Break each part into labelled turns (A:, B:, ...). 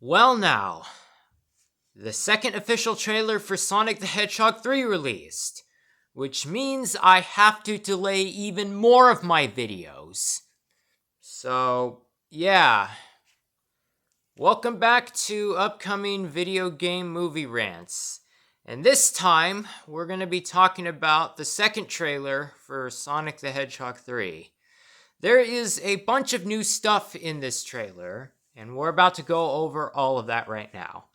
A: Well now, the second official trailer for Sonic the Hedgehog 3 released, which means I have to delay even more of my videos. So, yeah. Welcome back to upcoming video game movie rants. And this time, we're going to be talking about the second trailer for Sonic the Hedgehog 3. There is a bunch of new stuff in this trailer, and we're about to go over all of that right now.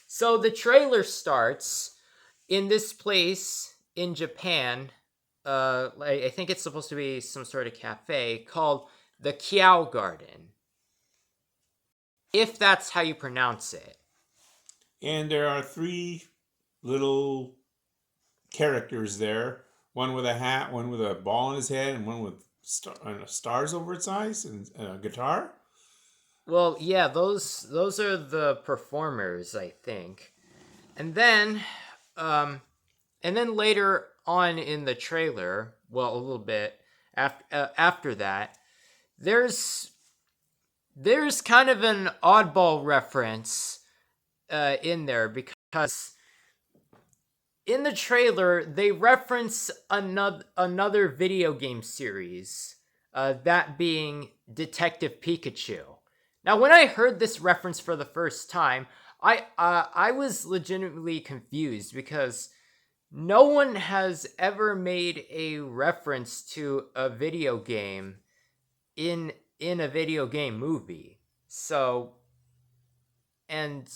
A: So the trailer starts in this place in Japan. I think it's supposed to be some sort of cafe called the Kiao Garden, if that's how you pronounce it.
B: And there are three little characters there. One with a hat, one with a ball on his head, and one with stars over its eyes and a guitar.
A: Well, yeah, those are the performers, I think. And then later on in the trailer, well, a little bit after that, there's kind of an oddball reference in there, because in the trailer they reference another video game series, that being Detective Pikachu. Now, when I heard this reference for the first time, I was legitimately confused, because no one has ever made a reference to a video game in a video game movie. So, and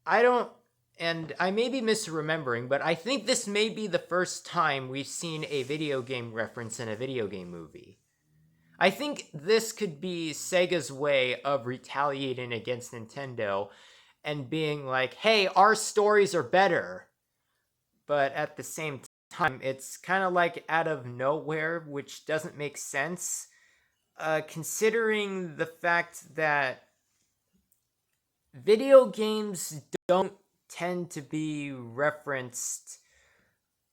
A: I don't, and I may be misremembering, but I think this may be the first time we've seen a video game reference in a video game movie. I think this could be Sega's way of retaliating against Nintendo and being like, hey, our stories are better. But at the same time, it's kind of like out of nowhere, which doesn't make sense, considering the fact that video games don't tend to be referenced,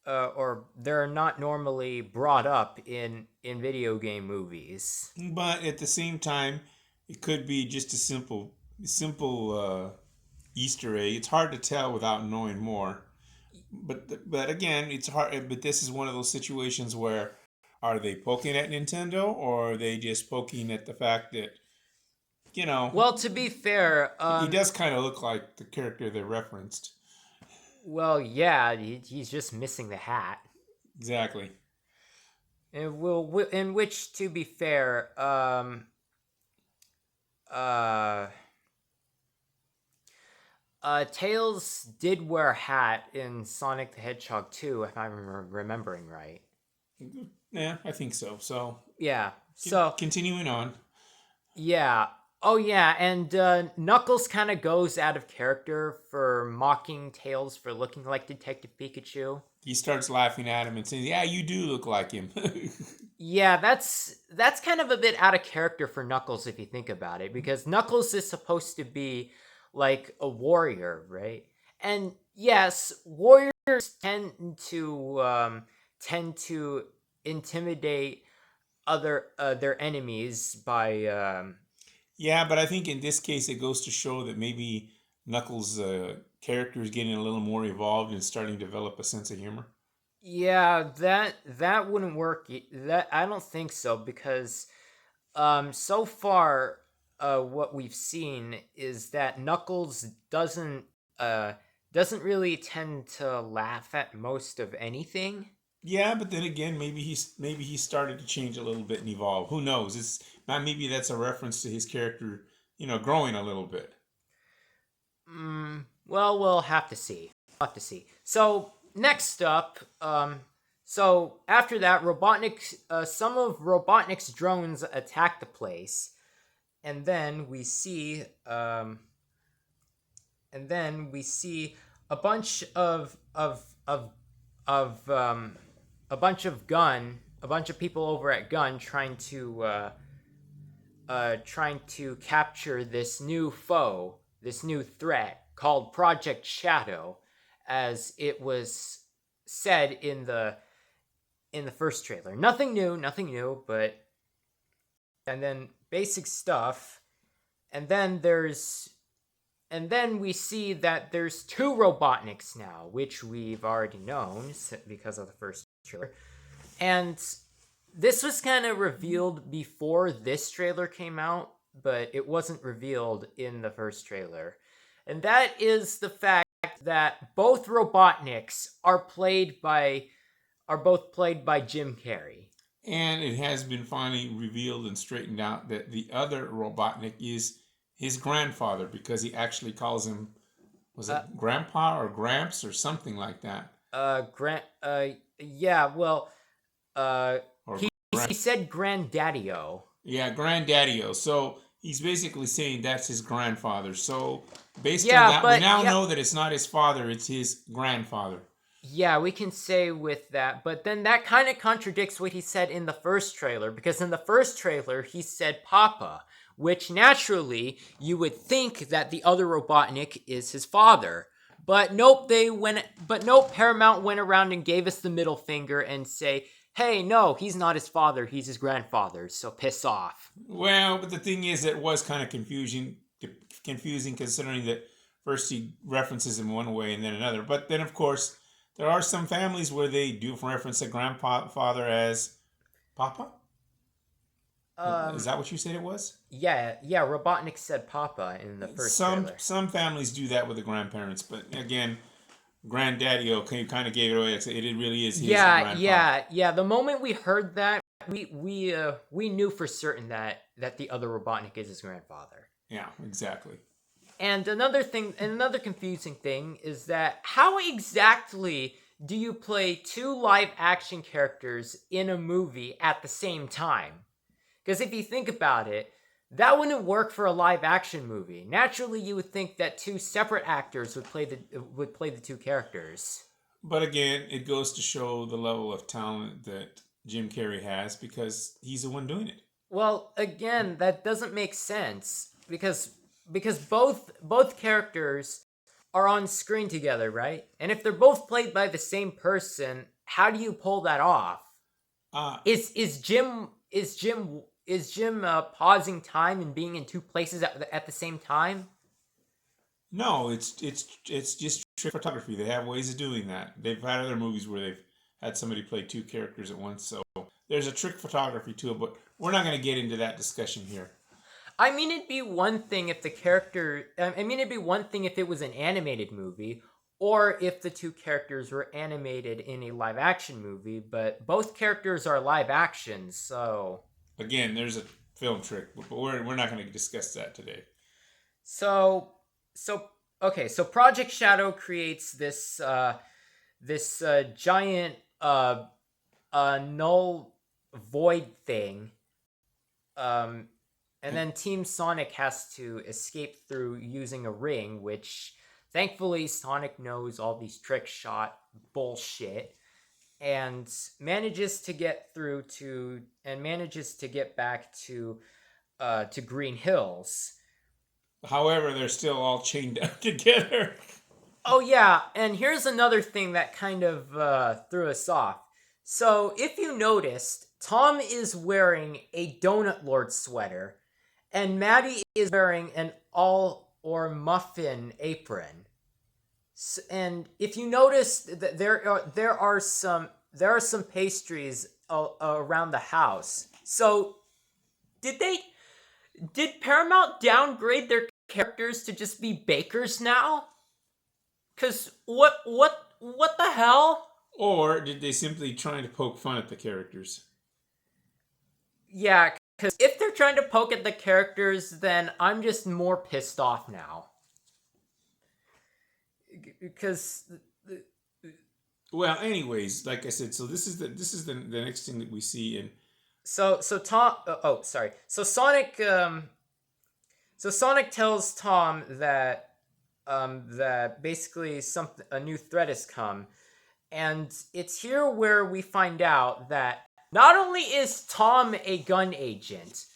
A: or they're not normally brought up in video game movies.
B: But at the same time, it could be just a simple Easter egg. It's hard to tell without knowing more. But again, it's hard. But this is one of those situations where are they poking at Nintendo, or are they just poking at the fact that you know
A: Well, to be fair,
B: he does kind of look like the character they referenced.
A: well, yeah, he's just missing the hat.
B: Exactly.
A: And in which, to be fair, uh, Tails did wear a hat in Sonic the Hedgehog 2, if I'm remembering right.
B: Yeah, I think so. So
A: Yeah. So,
B: continuing on.
A: yeah. Oh, yeah, and Knuckles kind of goes out of character for mocking Tails for looking like Detective Pikachu.
B: He starts laughing at him and saying, "Yeah, you do look like him."
A: Yeah, that's kind of a bit out of character for Knuckles if you think about it, because Knuckles is supposed to be like a warrior, right? And yes, warriors tend to intimidate other their enemies by
B: Yeah, but I think in this case it goes to show that maybe Knuckles' character is getting a little more evolved and starting to develop a sense of humor.
A: yeah, that wouldn't work. That I don't think so, because so far, what we've seen is that Knuckles uh doesn't really tend to laugh at most of anything.
B: Yeah, but then again, maybe he started to change a little bit and evolve. Who knows? It's not. Maybe that's a reference to his character, growing a little bit.
A: Well, we'll have to see. We'll have to see. So next up, so after that, some of Robotnik's drones attack the place, and then we see, a bunch of a bunch of people over at Gun trying to capture this new foe, this new threat called Project Shadow, as it was said in the first trailer. Nothing new, but and then basic stuff. And then there's and then we see that there's two Robotniks now, which we've already known because of the first trailer. And this was kind of revealed before this trailer came out, but it wasn't revealed in the first trailer. And that is the fact that both Robotniks are both played by Jim Carrey.
B: And it has been finally revealed and straightened out that the other Robotnik is his grandfather, because he actually calls him, was it Grandpa or Gramps or something like that?
A: Yeah, well,
B: Or
A: he said Granddaddy-o.
B: Yeah, Granddaddy-o. So he's basically saying that's his grandfather. So based on
A: Yeah,
B: that, we
A: but
B: now know that it's not his father, it's his grandfather.
A: yeah, we can say with that, but then that kind of contradicts what he said in the first trailer, because in the first trailer he said Papa, which naturally you would think that the other Robotnik is his father. But nope, Paramount went around and gave us the middle finger and say, "Hey, no, he's not his father, he's his grandfather, so piss off."
B: Well, but the thing is, it was kind of confusing considering that first he references him one way and then another. But then, of course, there are some families where they do reference a grandfather as Papa. Is that what you said it was?
A: Yeah, Robotnik said Papa in the first trailer.
B: Some families do that with the grandparents, but again, Granddaddy-o kind of gave it away. It really is his grandfather.
A: Yeah. The moment we heard that, we knew for certain that the other Robotnik is his grandfather.
B: Yeah, exactly.
A: And another confusing thing is that how exactly do you play two live action characters in a movie at the same time? Because if you think about it, that wouldn't work for a live action movie. Naturally, you would think that two separate actors would play the two characters.
B: But again, it goes to show the level of talent that Jim Carrey has, because he's the one doing it.
A: Well, again, that doesn't make sense because both characters are on screen together, right? And if they're both played by the same person, how do you pull that off? Is Jim pausing time and being in two places at the same time?
B: No, it's just trick photography. They have ways of doing that. They've had other movies where they've had somebody play two characters at once. So there's a trick photography to it, but we're not going to get into that discussion here.
A: I mean, it'd be one thing if it was an animated movie, or if the two characters were animated in a live action movie, but both characters are live action, so...
B: Again, there's a film trick, but we're not going to discuss that today.
A: So Project Shadow creates this giant null void thing, and then Team Sonic has to escape through using a ring, which thankfully Sonic knows all these trick shot bullshit, and manages to get back to Green Hills.
B: However, they're still all chained up together.
A: Oh yeah, and here's another thing that kind of threw us off. So if you noticed, Tom is wearing a Donut Lord sweater, and Maddie is wearing an all or muffin apron. And if you notice, there are some pastries around the house. So did Paramount downgrade their characters to just be bakers now? Cause what the hell?
B: Or did they simply try to poke fun at the characters?
A: Yeah, because if they're trying to poke at the characters, then I'm just more pissed off now. Because...
B: Well, anyways, like I said, so this is the next thing that we see in...
A: So Tom... sorry. So Sonic tells Tom that basically a new threat has come, and it's here where we find out that not only is Tom a gun agent,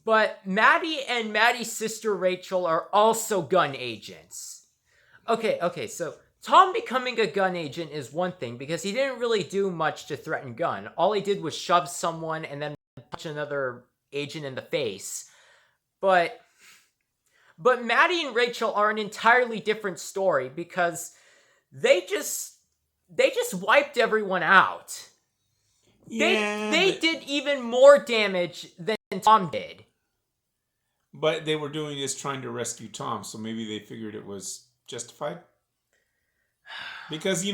A: but Maddie and Maddie's sister Rachel are also gun agents. Okay, so Tom becoming a gun agent is one thing, because he didn't really do much to threaten gun. All he did was shove someone and then punch another agent in the face. But But Maddie and Rachel are an entirely different story because they just wiped everyone out.
B: Yeah,
A: They did even more damage than Tom did.
B: but they were doing this trying to rescue Tom, so maybe they figured it was justified. Because,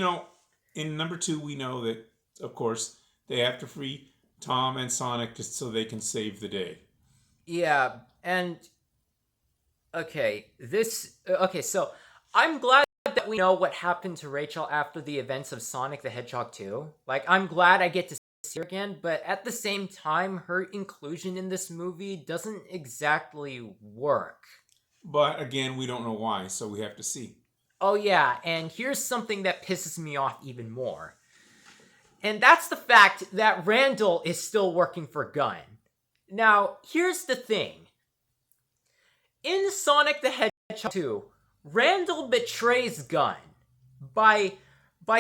B: in number two, we know that, of course, they have to free Tom and Sonic just so they can save the day.
A: Yeah, and so I'm glad that we know what happened to Rachel after the events of Sonic the Hedgehog 2. Like, I'm glad I get to see her again, but at the same time, her inclusion in this movie doesn't exactly work.
B: But again, we don't know why, so we have to see.
A: Oh, yeah, and here's something that pisses me off even more. And that's the fact that Randall is still working for Gunn. Now, here's the thing. In Sonic the Hedgehog 2, Randall betrays Gunn by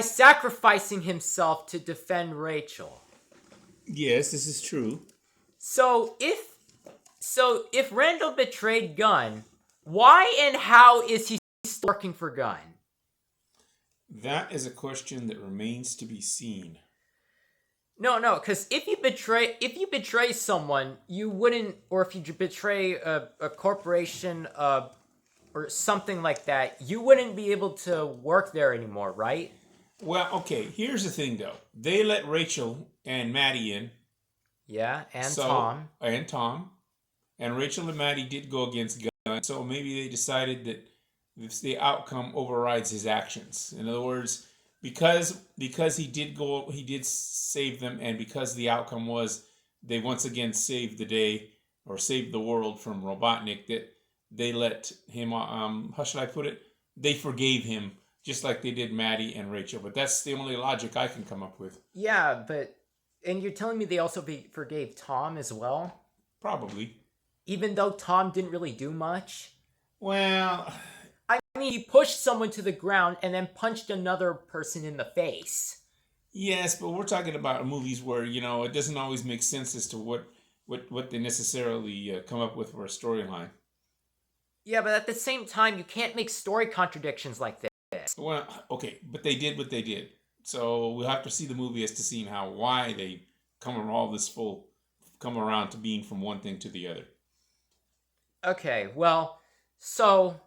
A: sacrificing himself to defend Rachel.
B: Yes, this is true.
A: So if Randall betrayed Gunn, why and how is he still working for Gunn?
B: That is a question that remains to be seen.
A: No, because if you betray someone, you wouldn't, or if you betray a corporation, or something like that, you wouldn't be able to work there anymore, right?
B: Well, okay, here's the thing though. They let Rachel and Maddie in.
A: Yeah, and
B: So,
A: Tom.
B: and Tom. And Rachel and Maddie did go against Gunn. So maybe they decided that the outcome overrides his actions. In other words, because he did save them, and because the outcome was they once again saved the day or saved the world from Robotnik, that they let him. How should I put it? They forgave him just like they did Maddie and Rachel. But that's the only logic I can come up with.
A: Yeah, and you're telling me they also forgave Tom as well?
B: Probably.
A: Even though Tom didn't really do much?
B: Well,
A: I mean, he pushed someone to the ground and then punched another person in the face.
B: yes, but we're talking about movies where it doesn't always make sense as to what they necessarily come up with for a storyline.
A: Yeah, but at the same time, you can't make story contradictions like this.
B: Well, okay, but they did what they did, so we'll have to see the movie as to seeing why they come around to being from one thing to the other.
A: Okay, well, so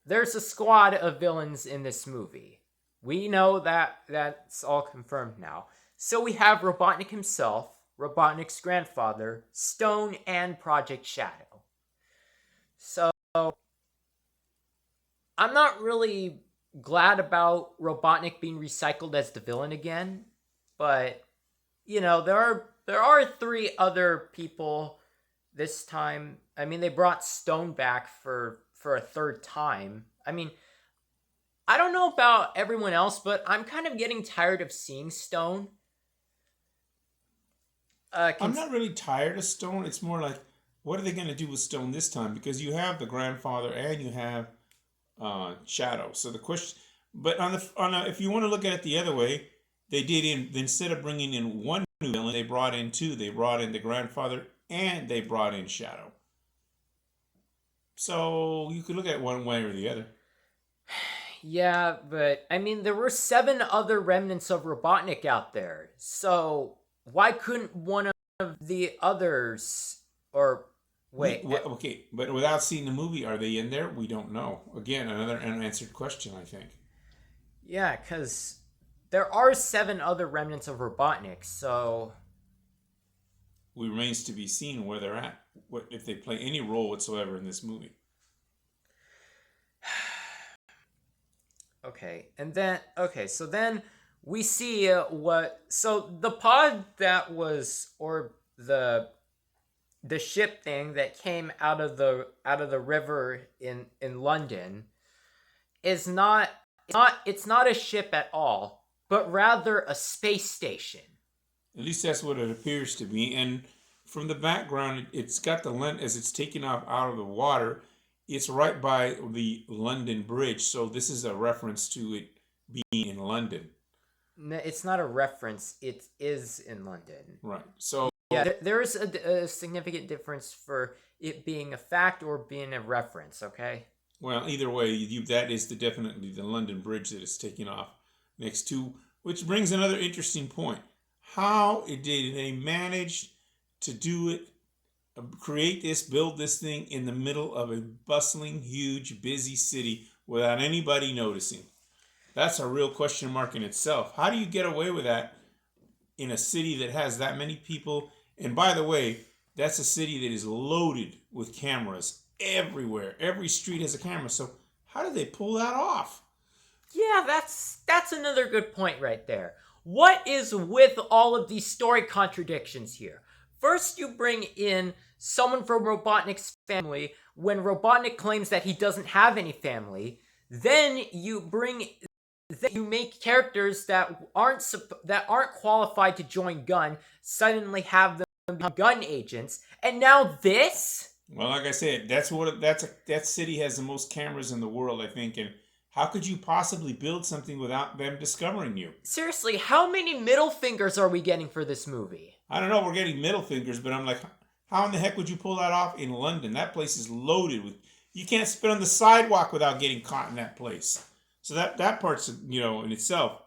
A: there's a squad of villains in this movie. We know that's all confirmed now. So we have Robotnik himself, Robotnik's grandfather, Stone, and Project Shadow. So I'm not really glad about Robotnik being recycled as the villain again, but there are three other people this time. I mean, they brought Stone back for a third time. I mean, I don't know about everyone else, but I'm kind of getting tired of seeing Stone.
B: I'm not really tired of Stone. It's more like, what are they going to do with Stone this time? Because you have the grandfather and you have Shadow. So the question, but if you want to look at it the other way, they did instead of bringing in one new villain, they brought in two. They brought in the grandfather and they brought in Shadow. So you could look at it one way or the other.
A: Yeah, but I mean, there were 7 other remnants of Robotnik out there. So why couldn't one of the others, or wait?
B: Okay, but without seeing the movie, are they in there? We don't know. Again, another unanswered question, I think.
A: Yeah, because there are 7 other remnants of Robotnik. So
B: It remains to be seen where they're at, if they play any role whatsoever in this movie.
A: so then we see the pod that was, or the ship thing that came out of the river in London is not a ship at all, but rather a space station.
B: At least that's what it appears to be. And from the background, it's got the lens as it's taking off out of the water. It's right by the London Bridge, so this is a reference to it being in London.
A: No, it's not a reference. It is in London.
B: Right. So
A: Yeah, there is a significant difference for it being a fact or being a reference. Okay.
B: Well, either way, that is definitely the London Bridge that is taking off next to, which brings another interesting point. How did they manage to do it, create this, build this thing in the middle of a bustling, huge, busy city without anybody noticing? That's a real question mark in itself. How do you get away with that in a city that has that many people? And by the way, that's a city that is loaded with cameras everywhere. Every street has a camera. So how do they pull that off?
A: Yeah, that's another good point right there. What is with all of these story contradictions here? First, you bring in someone from Robotnik's family when Robotnik claims that he doesn't have any family. Then you make characters that aren't qualified to join Gun suddenly have them become Gun agents, and now this.
B: Well, like I said, that city has the most cameras in the world, I think, and how could you possibly build something without them discovering you?
A: Seriously, how many middle fingers are we getting for this movie?
B: I don't know, we're getting middle fingers, but I'm like, how in the heck would you pull that off in London? That place is loaded with. You can't spit on the sidewalk without getting caught in that place. So that part's in itself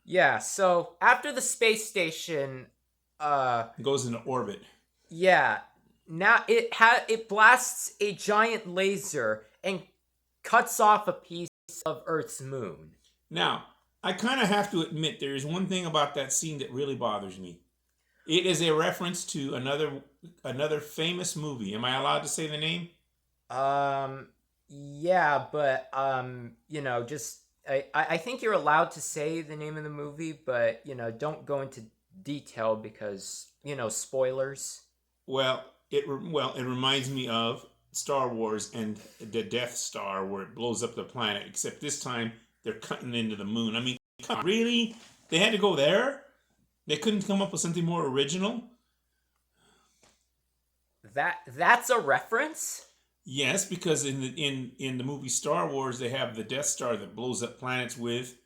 A: Yeah, so after the space station
B: goes into orbit.
A: yeah, now it blasts a giant laser and cuts off a piece of Earth's moon.
B: Now, I kind of have to admit there is one thing about that scene that really bothers me. It is a reference to another famous movie. Am I allowed to say the name?
A: Yeah, but just I think you're allowed to say the name of the movie, but don't go into detail because spoilers.
B: Well, it reminds me of Star Wars and the Death Star, where it blows up the planet. Except this time they're cutting into the moon. I mean, come on, really? They had to go there? They couldn't come up with something more original?
A: That's a reference?
B: Yes, because in the movie Star Wars, they have the Death Star that blows up planets with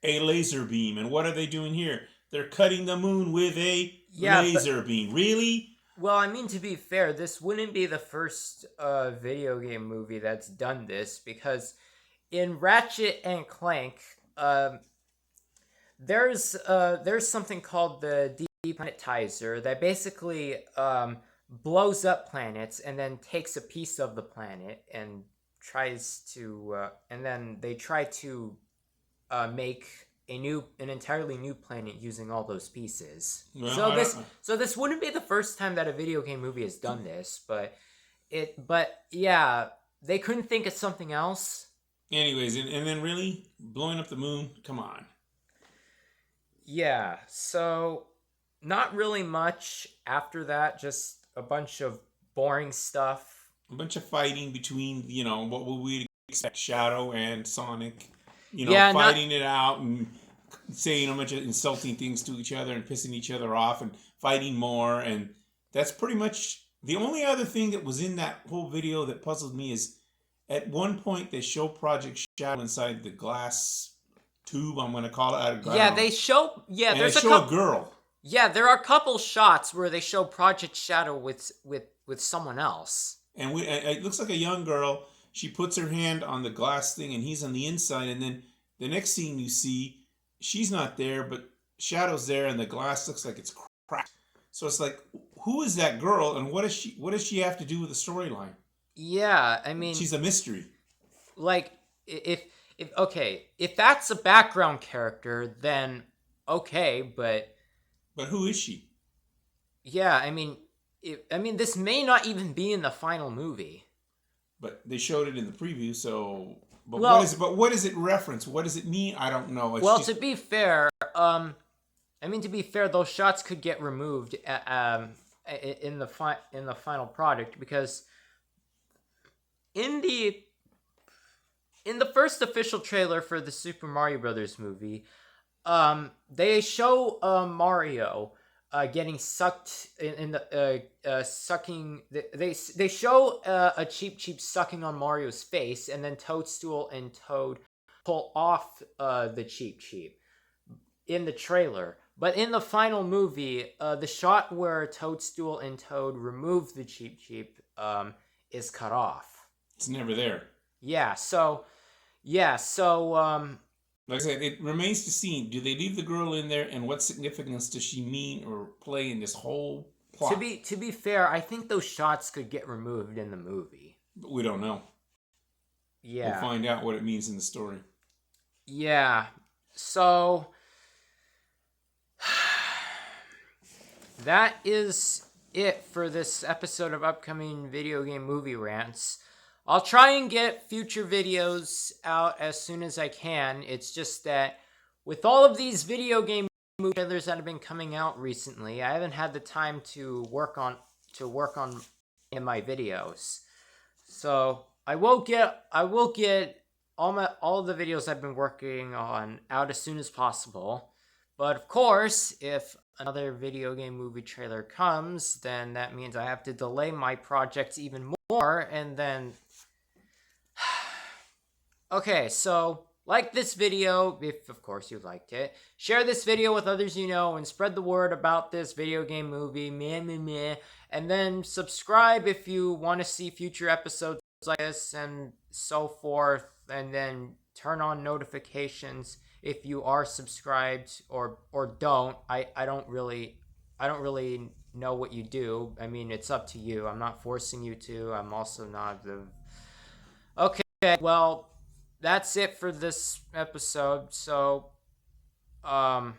B: a laser beam. And what are they doing here? They're cutting the moon with a laser beam. Really?
A: Well, I mean, to be fair, this wouldn't be the first video game movie that's done this, because in Ratchet and Clank, there's something called the deplanetizer that basically blows up planets and then takes a piece of the planet and then they try to make an entirely new planet using all those pieces.
B: Well,
A: so this wouldn't be the first time that a video game movie has done this, but yeah, they couldn't think of something else.
B: Anyways, and then really blowing up the moon, come on.
A: Yeah, so not really much after that, just a bunch of boring stuff.
B: A bunch of fighting between, what would we expect, Shadow and Sonic, fighting it out and saying a bunch of insulting things to each other and pissing each other off and fighting more. And that's pretty much the only other thing that was in that whole video that puzzled me is at one point they show Project Shadow inside the glass tube, I'm going to call it.
A: They show,
B: and there's a girl.
A: Yeah, there are a couple shots where they show Project Shadow with someone else.
B: And it looks like a young girl. She puts her hand on the glass thing and he's on the inside. And then the next scene you see, she's not there, but Shadow's there and the glass looks like it's cracked. So it's like, who is that girl and what does she have to do with the storyline?
A: Yeah, I mean,
B: she's a mystery.
A: Like, if that's a background character, then okay, but
B: who is she?
A: Yeah, I mean, this may not even be in the final movie.
B: But they showed it in the preview, so. But what does it reference? What does it mean? I don't know.
A: To be fair, those shots could get removed in the final product, because in the first official trailer for the Super Mario Brothers movie, they show Mario getting sucked in the sucking. They show a Cheep sucking on Mario's face, and then Toadstool and Toad pull off the Cheep in the trailer. But in the final movie, the shot where Toadstool and Toad remove the Cheep Cheep is cut off.
B: It's never there.
A: Yeah, so
B: Like I said, it remains to see. Do they leave the girl in there, and what significance does she mean or play in this whole plot?
A: to be fair, I think those shots could get removed in the movie.
B: But we don't know.
A: Yeah.
B: We'll find out what it means in the story.
A: Yeah. So that is it for this episode of upcoming video game movie rants. I'll try and get future videos out as soon as I can. It's just that with all of these video game movie trailers that have been coming out recently, I haven't had the time to work on in my videos. So I will get all the videos I've been working on out as soon as possible. But of course, if another video game movie trailer comes, then that means I have to delay my projects even more, and then okay, so like this video if of course you liked it. Share this video with others you know and spread the word about this video game movie. Meh. And then subscribe if you want to see future episodes like this and so forth, and then turn on notifications if you are subscribed or don't. I don't really know what you do. I mean, it's up to you. I'm not forcing you to. I'm also not the okay, well, that's it for this episode. So bye.